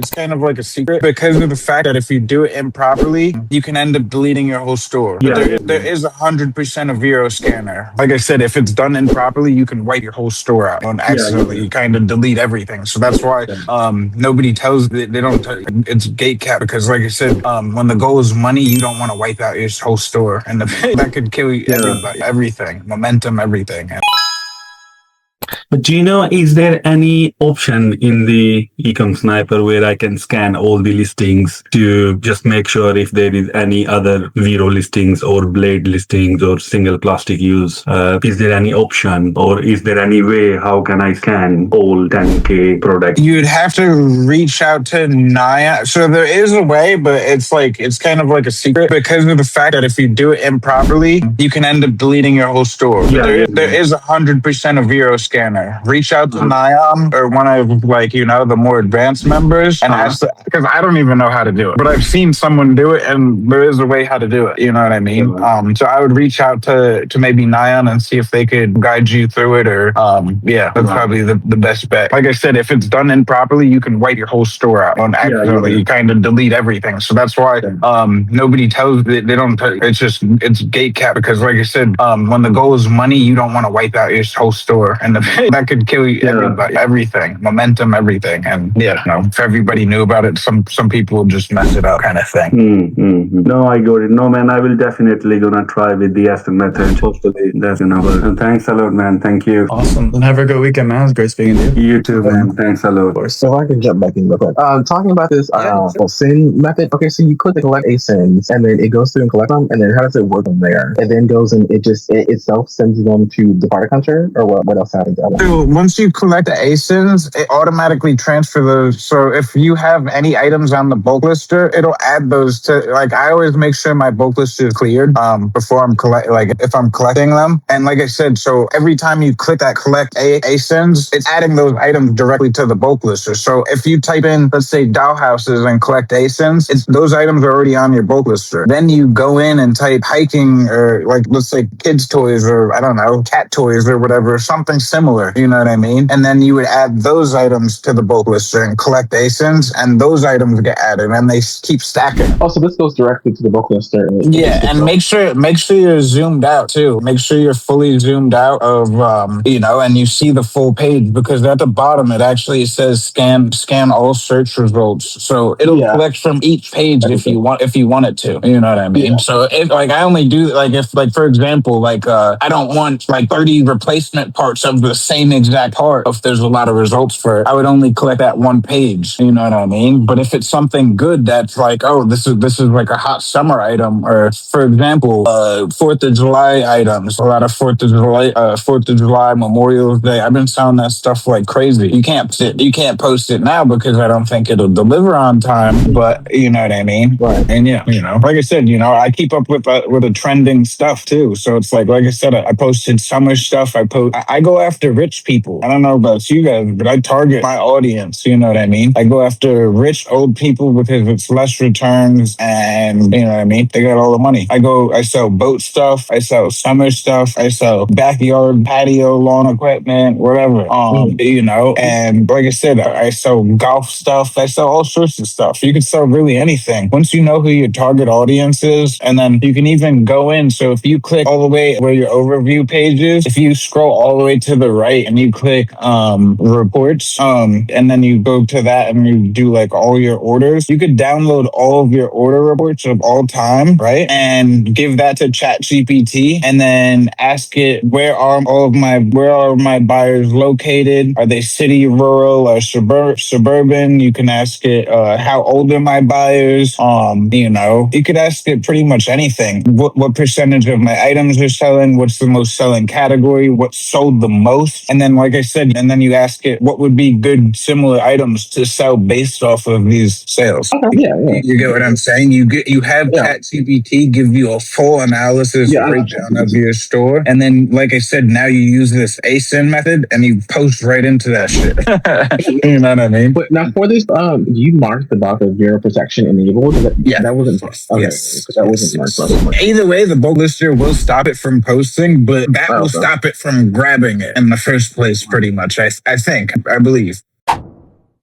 It's kind of like a secret because of the fact that if you do it improperly, you can end up deleting your whole store. But there is 100% a VERO scanner. Like I said, if it's done improperly, you can wipe your whole store out and accidentally kind of delete everything. So that's why nobody tells, they don't, it's gate cap because like I said, when the goal is money, you don't want to wipe out your whole store. And that could kill you, everybody, everything, momentum, everything. But do you know, is there any option in the EcomSniper where I can scan all the listings to just make sure if there is any other VERO listings or blade listings or single plastic use? Is there any option or is there any way how can I scan all 10K products? You'd have to reach out to Naya. So there is a way, but it's kind of like a secret because of the fact that if you do it improperly, you can end up deleting your whole store. There is 100% a VERO scanner. Reach out to Niam or one of the more advanced members and ask, because I don't even know how to do it, but I've seen someone do it and there is a way how to do it. You know what I mean? So I would reach out to maybe Niam and see if they could guide you through it or that's probably the best bet. Like I said, if it's done improperly, you can wipe your whole store out and accidentally kind of delete everything. So that's why nobody tells, they don't, it's gate cap because like I said, when the goal is money, you don't want to wipe out your whole store and that could kill you, everybody, everything, momentum, everything. And if everybody knew about it, some people would just mess it up kind of thing. No, I got it. No, man, I will definitely gonna try with the ASIN method. Hopefully that's gonna work. And thanks a lot, man. Thank you. Awesome. And have a good weekend, man. It was great speaking to you. You too, man. Thanks a lot. So I can jump back in real quick. Talking about this ASIN method. Okay, so you click to collect ASINs and then it goes through and collect them, and then how does it work from there? It then goes and it itself sends them to the product hunter, or what else happens? So once you collect the ASINs, it automatically transfers those. So if you have any items on the bulk lister, it'll add those to, I always make sure my bulk list is cleared before I'm if I'm collecting them. And like I said, so every time you click that collect ASINs, it's adding those items directly to the bulk lister. So if you type in, let's say doll houses and collect ASINs, those items are already on your bulk lister. Then you go in and type hiking or let's say kids toys or I don't know, cat toys or whatever, something similar. You know what I mean? And then you would add those items to the bulk lister and collect ASINs, and those items get added, and they keep stacking. Oh, so this goes directly to the bulk lister. Yeah, and make sure you're zoomed out too. Make sure you're fully zoomed out of and you see the full page because at the bottom it actually says scan all search results. So it'll collect from each page if you want it to. You know what I mean? So if I only do if for example I don't want 30 replacement parts of the same exact part. If there's a lot of results for it, I would only collect that one page. You know what I mean? But if it's something good that's this is a hot summer item, or for example, 4th of July items, a lot of 4th of July, Memorial Day. I've been selling that stuff like crazy. You can't post it now because I don't think it'll deliver on time. But you know what I mean? Right. And like I said, I keep up with the trending stuff too. So it's like I said, I posted summer stuff. I go after rich people. I don't know about you guys, but I target my audience. You know what I mean? I go after rich old people because it's less returns and you know what I mean? They got all the money. I sell boat stuff. I sell summer stuff. I sell backyard patio lawn equipment, whatever. And like I said, I sell golf stuff. I sell all sorts of stuff. You can sell really anything. Once you know who your target audience is, and then you can even go in. So if you click all the way where your overview page is, if you scroll all the way to the right and you click reports, and then you go to that and you do all your orders, you could download all of your order reports of all time, right? And give that to ChatGPT and then ask it, where are my buyers located? Are they city, rural, or suburban? You can ask it, how old are my buyers? You could ask it pretty much anything. What percentage of my items are selling? What's the most selling category? What sold the most? And then, like I said, and then you ask it, what would be good similar items to sell based off of these sales? Okay. Yeah. You get what I'm saying? You have ChatGPT give you a full analysis breakdown of your store, and then, like I said, now you use this ASIN method and you post right into that shit. You know what I mean? But now for this, you marked the box of VERO protection enabled. That wasn't yes. That wasn't marked. Either way, the bulk lister will stop it from posting, but that will stop it from grabbing it in the first place. Pretty much, I believe.